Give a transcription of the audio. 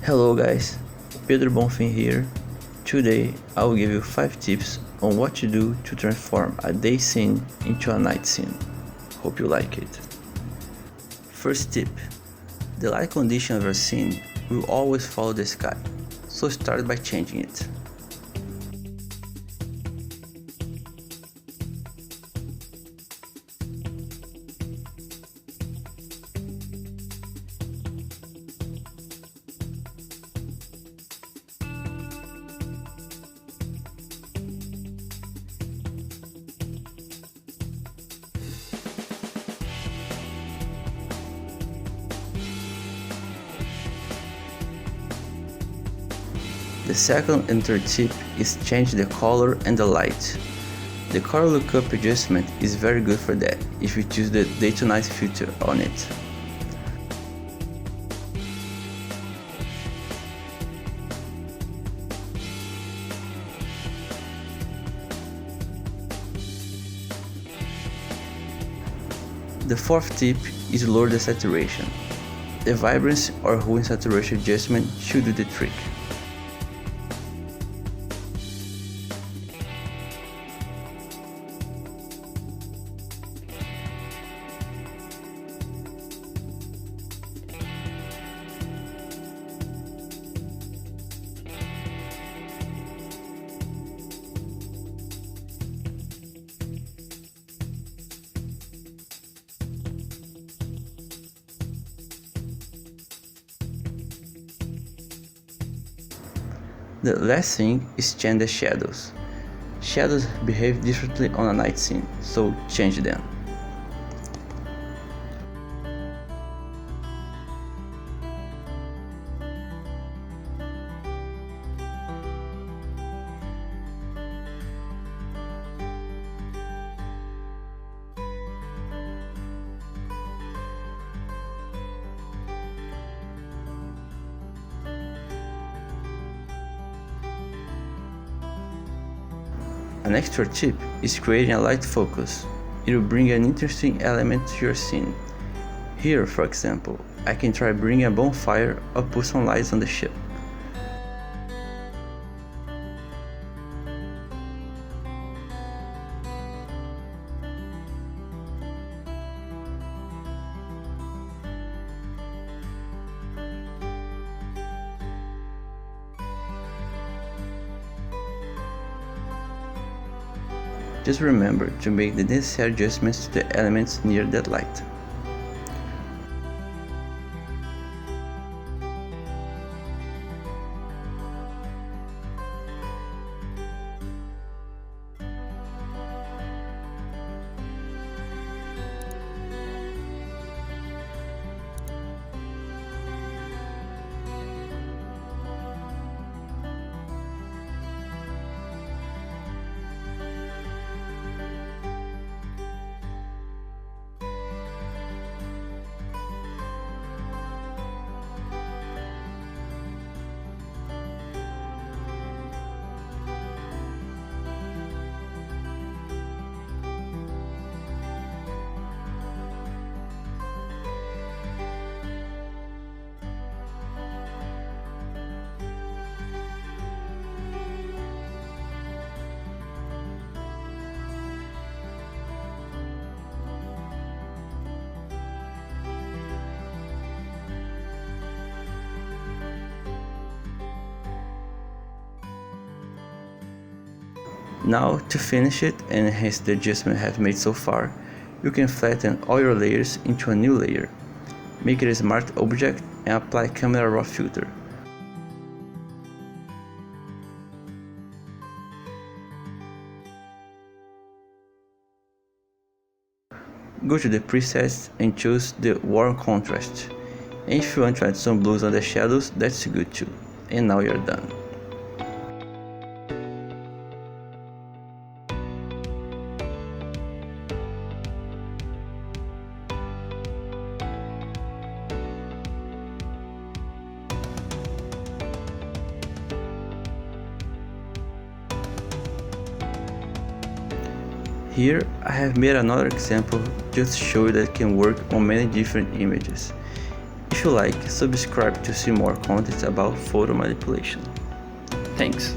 Hello guys, Pedro Bomfim here. Today I will give you 5 tips on what to do to transform a day scene into a night scene. Hope you like it. First tip, the light condition of your scene will always follow the sky, so start by changing it. The second and third tip is change the color and the light. The color lookup adjustment is very good for that if you choose the day to night filter on it. The fourth tip is lower the saturation. The vibrance or hue and saturation adjustment should do the trick. The last thing is change the shadows. Shadows behave differently on a night scene, so change them. An extra tip is creating a light focus. It will bring an interesting element to your scene. Here, for example, I can try bringing a bonfire or put some lights on the ship. Just remember to make the necessary adjustments to the elements near that light. Now, to finish it and enhance the adjustment I have made so far, you can flatten all your layers into a new layer. Make it a smart object and apply camera raw filter. Go to the presets and choose the warm contrast. And if you want to add some blues on the shadows, that's good too. And now you're done. Here I have made another example just to show you that it can work on many different images. If If you like, subscribe to see more content about photo manipulation. Thanks!